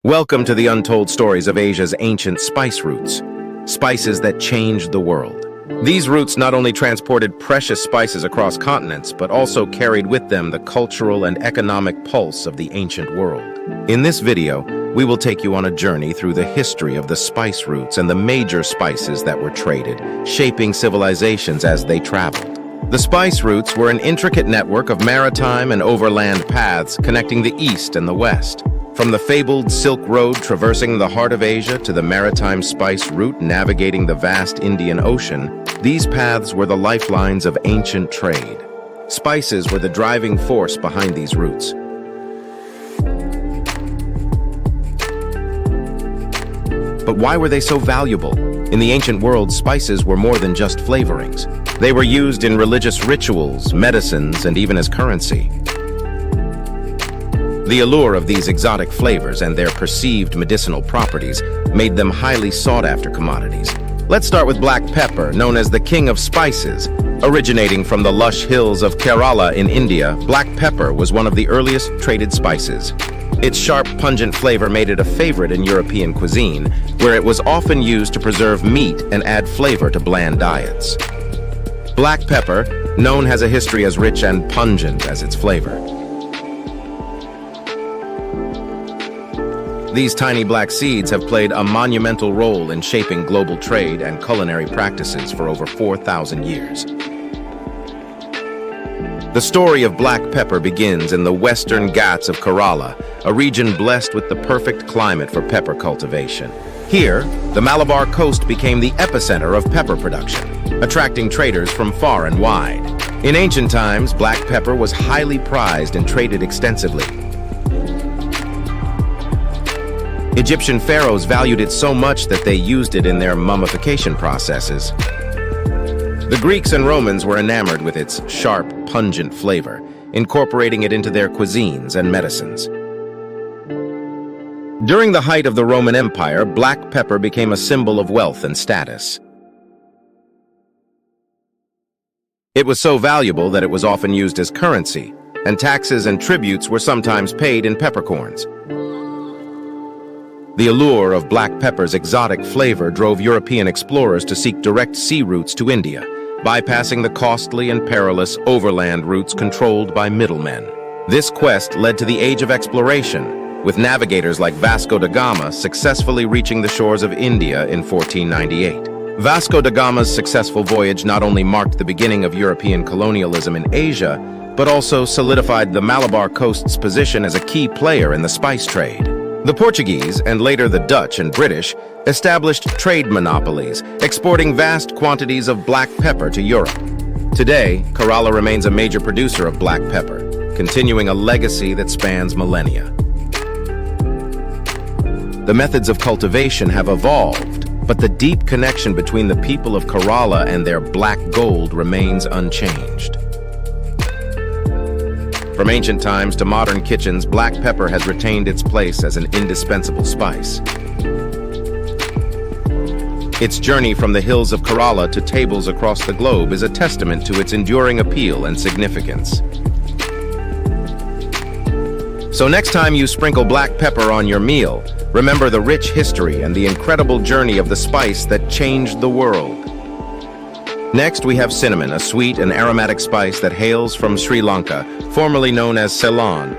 Welcome to the untold stories of Asia's ancient spice routes, spices that changed the world. These routes not only transported precious spices across continents, but also carried with them the cultural and economic pulse of the ancient world. In this video, we will take you on a journey through the history of the spice routes and the major spices that were traded, shaping civilizations as they traveled. The spice routes were an intricate network of maritime and overland paths connecting the East and the West. From the fabled Silk Road traversing the heart of Asia to the maritime spice route navigating the vast Indian Ocean, these paths were the lifelines of ancient trade. Spices were the driving force behind these routes. But why were they so valuable? In the ancient world, spices were more than just flavorings. They were used in religious rituals, medicines, and even as currency. The allure of these exotic flavors and their perceived medicinal properties made them highly sought-after commodities. Let's start with black pepper, known as the king of spices. Originating from the lush hills of Kerala in India, black pepper was one of the earliest traded spices. Its sharp, pungent flavor made it a favorite in European cuisine, where it was often used to preserve meat and add flavor to bland diets. Black pepper, known has a history as rich and pungent as its flavor. These tiny black seeds have played a monumental role in shaping global trade and culinary practices for over 4,000 years. The story of black pepper begins in the western Ghats of Kerala, a region blessed with the perfect climate for pepper cultivation. Here, the Malabar coast became the epicenter of pepper production, attracting traders from far and wide. In ancient times, black pepper was highly prized and traded extensively. Egyptian pharaohs valued it so much that they used it in their mummification processes. The Greeks and Romans were enamored with its sharp, pungent flavor, incorporating it into their cuisines and medicines. During the height of the Roman Empire, black pepper became a symbol of wealth and status. It was so valuable that it was often used as currency, and taxes and tributes were sometimes paid in peppercorns. The allure of black pepper's exotic flavor drove European explorers to seek direct sea routes to India, bypassing the costly and perilous overland routes controlled by middlemen. This quest led to the Age of Exploration, with navigators like Vasco da Gama successfully reaching the shores of India in 1498. Vasco da Gama's successful voyage not only marked the beginning of European colonialism in Asia, but also solidified the Malabar coast's position as a key player in the spice trade. The Portuguese, and later the Dutch and British, established trade monopolies, exporting vast quantities of black pepper to Europe. Today, Kerala remains a major producer of black pepper, continuing a legacy that spans millennia. The methods of cultivation have evolved, but the deep connection between the people of Kerala and their black gold remains unchanged. From ancient times to modern kitchens, black pepper has retained its place as an indispensable spice. Its journey from the hills of Kerala to tables across the globe is a testament to its enduring appeal and significance. So next time you sprinkle black pepper on your meal, remember the rich history and the incredible journey of the spice that changed the world. Next, we have cinnamon, a sweet and aromatic spice that hails from Sri Lanka, formerly known as Ceylon.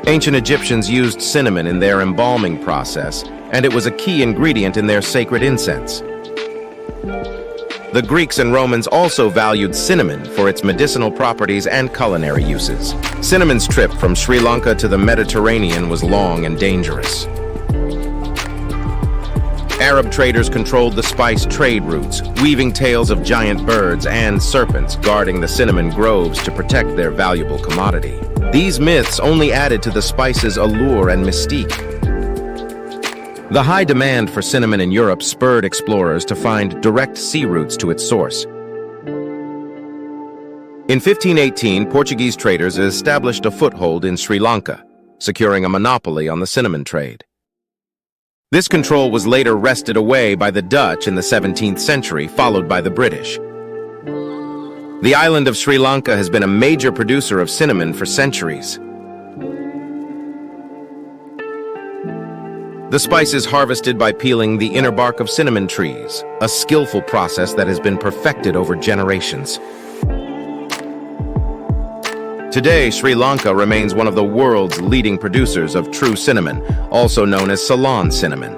Ancient Egyptians used cinnamon in their embalming process, and it was a key ingredient in their sacred incense. The Greeks and Romans also valued cinnamon for its medicinal properties and culinary uses. Cinnamon's trip from Sri Lanka to the Mediterranean was long and dangerous. Arab traders controlled the spice trade routes, weaving tales of giant birds and serpents guarding the cinnamon groves to protect their valuable commodity. These myths only added to the spice's allure and mystique. The high demand for cinnamon in Europe spurred explorers to find direct sea routes to its source. In 1518, Portuguese traders established a foothold in Sri Lanka, securing a monopoly on the cinnamon trade. This control was later wrested away by the Dutch in the 17th century, followed by the British. The island of Sri Lanka has been a major producer of cinnamon for centuries. The spice is harvested by peeling the inner bark of cinnamon trees, a skillful process that has been perfected over generations. Today, Sri Lanka remains one of the world's leading producers of true cinnamon, also known as Ceylon cinnamon.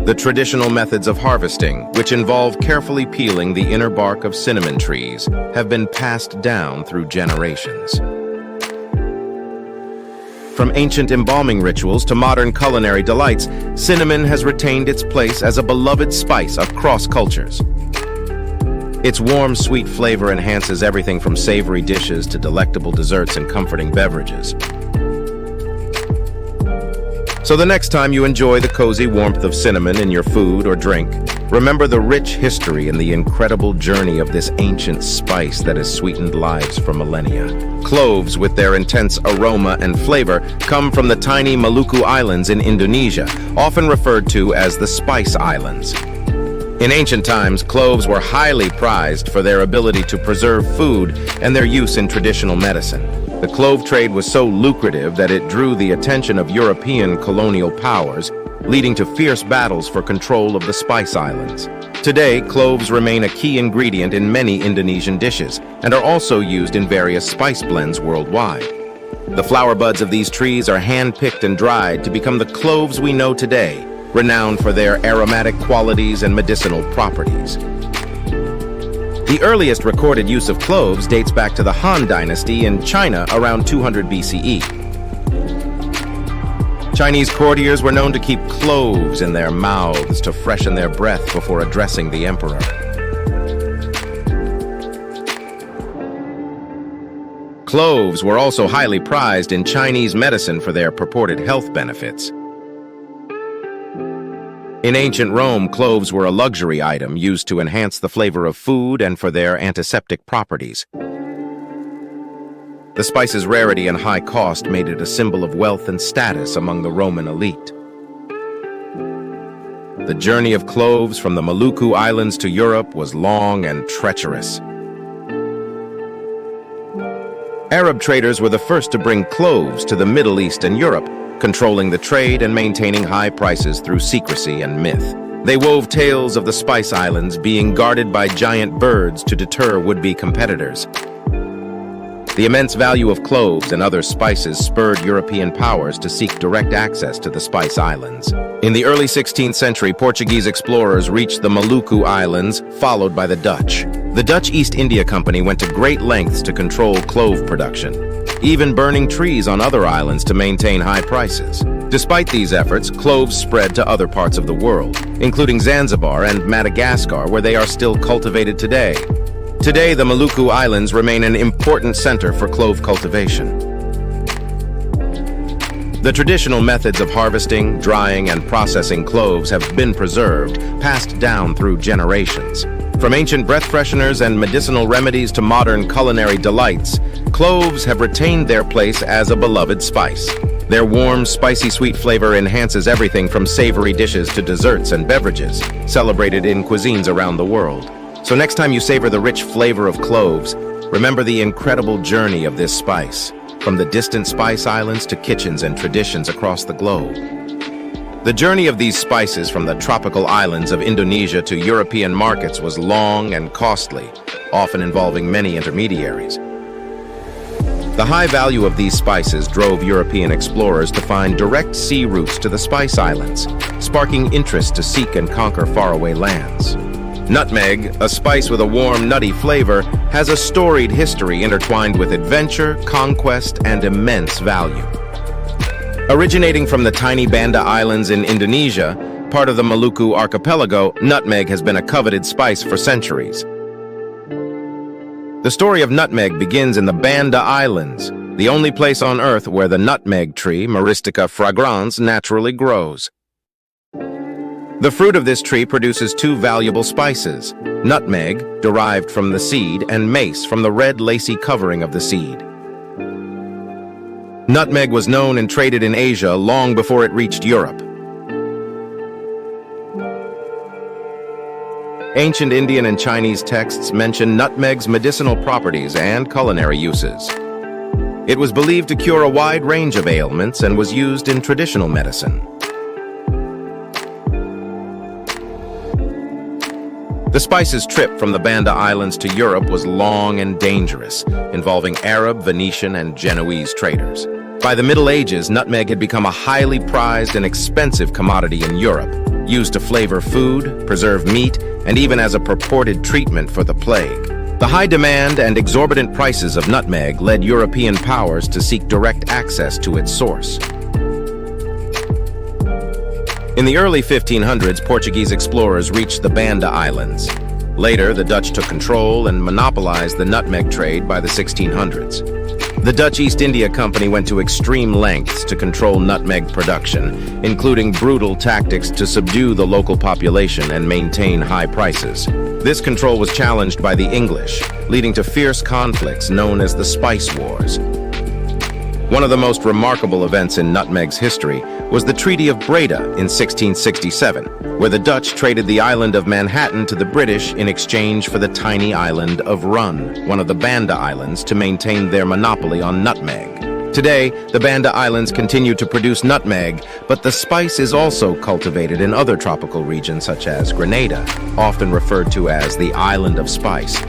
The traditional methods of harvesting, which involve carefully peeling the inner bark of cinnamon trees, have been passed down through generations. From ancient embalming rituals to modern culinary delights, cinnamon has retained its place as a beloved spice across cultures. Its warm, sweet flavor enhances everything from savory dishes to delectable desserts and comforting beverages. So the next time you enjoy the cozy warmth of cinnamon in your food or drink, remember the rich history and the incredible journey of this ancient spice that has sweetened lives for millennia. Cloves, with their intense aroma and flavor, come from the tiny Maluku Islands in Indonesia, often referred to as the Spice Islands. In ancient times, cloves were highly prized for their ability to preserve food and their use in traditional medicine. The clove trade was so lucrative that it drew the attention of European colonial powers, leading to fierce battles for control of the Spice Islands. Today, cloves remain a key ingredient in many Indonesian dishes and are also used in various spice blends worldwide. The flower buds of these trees are hand-picked and dried to become the cloves we know today, renowned for their aromatic qualities and medicinal properties. The earliest recorded use of cloves dates back to the Han Dynasty in China around 200 BCE. Chinese courtiers were known to keep cloves in their mouths to freshen their breath before addressing the emperor. Cloves were also highly prized in Chinese medicine for their purported health benefits. In ancient Rome, cloves were a luxury item used to enhance the flavor of food and for their antiseptic properties. The spice's rarity and high cost made it a symbol of wealth and status among the Roman elite. The journey of cloves from the Maluku Islands to Europe was long and treacherous. Arab traders were the first to bring cloves to the Middle East and Europe, controlling the trade and maintaining high prices through secrecy and myth. They wove tales of the Spice Islands being guarded by giant birds to deter would-be competitors. The immense value of cloves and other spices spurred European powers to seek direct access to the Spice Islands. In the early 16th century, Portuguese explorers reached the Maluku Islands, followed by the Dutch. The Dutch East India Company went to great lengths to control clove production, even burning trees on other islands to maintain high prices. Despite these efforts, cloves spread to other parts of the world, including Zanzibar and Madagascar, where they are still cultivated today. Today, the Maluku Islands remain an important center for clove cultivation. The traditional methods of harvesting, drying, and processing cloves have been preserved, passed down through generations. From ancient breath fresheners and medicinal remedies to modern culinary delights, cloves have retained their place as a beloved spice. Their warm, spicy sweet flavor enhances everything from savory dishes to desserts and beverages, celebrated in cuisines around the world. So next time you savor the rich flavor of cloves, remember the incredible journey of this spice, from the distant Spice Islands to kitchens and traditions across the globe. The journey of these spices from the tropical islands of Indonesia to European markets was long and costly, often involving many intermediaries. The high value of these spices drove European explorers to find direct sea routes to the Spice Islands, sparking interest to seek and conquer faraway lands. Nutmeg, a spice with a warm, nutty flavor, has a storied history intertwined with adventure, conquest, and immense value. Originating from the tiny Banda Islands in Indonesia, part of the Maluku archipelago, nutmeg has been a coveted spice for centuries. The story of nutmeg begins in the Banda Islands, the only place on Earth where the nutmeg tree, Myristica fragrans, naturally grows. The fruit of this tree produces two valuable spices, nutmeg, derived from the seed, and mace from the red lacy covering of the seed. Nutmeg was known and traded in Asia long before it reached Europe. Ancient Indian and Chinese texts mention nutmeg's medicinal properties and culinary uses. It was believed to cure a wide range of ailments and was used in traditional medicine. The spices trip from the Banda Islands to Europe was long and dangerous, involving Arab, Venetian, and Genoese traders. By the Middle Ages, nutmeg had become a highly prized and expensive commodity in Europe, used to flavor food, preserve meat, and even as a purported treatment for the plague. The high demand and exorbitant prices of nutmeg led European powers to seek direct access to its source. In the early 1500s, Portuguese explorers reached the Banda Islands. Later, the Dutch took control and monopolized the nutmeg trade by the 1600s. The Dutch East India Company went to extreme lengths to control nutmeg production, including brutal tactics to subdue the local population and maintain high prices. This control was challenged by the English, leading to fierce conflicts known as the Spice Wars. One of the most remarkable events in nutmeg's history was the Treaty of Breda in 1667, where the Dutch traded the island of Manhattan to the British in exchange for the tiny island of Run, one of the Banda Islands, to maintain their monopoly on nutmeg. Today, the Banda Islands continue to produce nutmeg, but the spice is also cultivated in other tropical regions such as Grenada, often referred to as the Island of Spice.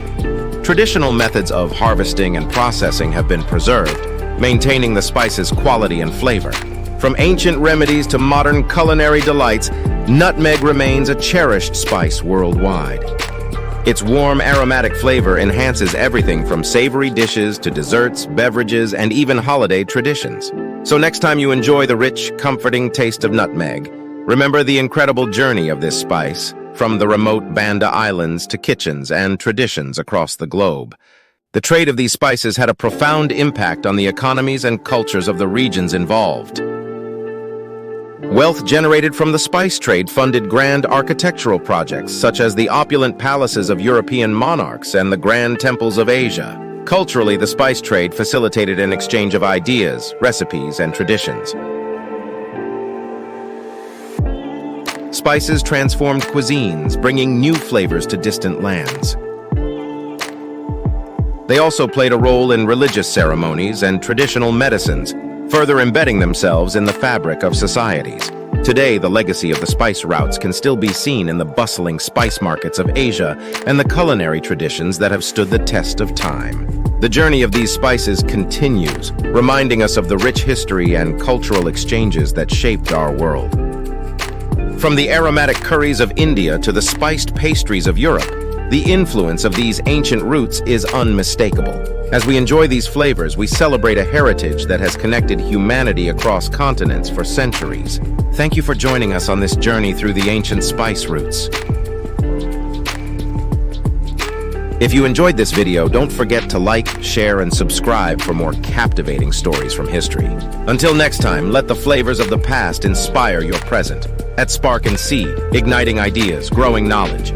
Traditional methods of harvesting and processing have been preserved, maintaining the spice's quality and flavor. From ancient remedies to modern culinary delights, nutmeg remains a cherished spice worldwide. Its warm, aromatic flavor enhances everything from savory dishes to desserts, beverages, and even holiday traditions. So next time you enjoy the rich, comforting taste of nutmeg, remember the incredible journey of this spice, from the remote Banda Islands to kitchens and traditions across the globe. The trade of these spices had a profound impact on the economies and cultures of the regions involved. Wealth generated from the spice trade funded grand architectural projects such as the opulent palaces of European monarchs and the grand temples of Asia. Culturally, the spice trade facilitated an exchange of ideas, recipes, and traditions. Spices transformed cuisines, bringing new flavors to distant lands. They also played a role in religious ceremonies and traditional medicines, further embedding themselves in the fabric of societies. Today, the legacy of the spice routes can still be seen in the bustling spice markets of Asia and the culinary traditions that have stood the test of time. The journey of these spices continues, reminding us of the rich history and cultural exchanges that shaped our world. From the aromatic curries of India to the spiced pastries of Europe, the influence of these ancient roots is unmistakable. As we enjoy these flavors, we celebrate a heritage that has connected humanity across continents for centuries. Thank you for joining us on this journey through the ancient spice routes. If you enjoyed this video, don't forget to like, share, and subscribe for more captivating stories from history. Until next time, let the flavors of the past inspire your present. At Spark and Seed, igniting ideas, growing knowledge.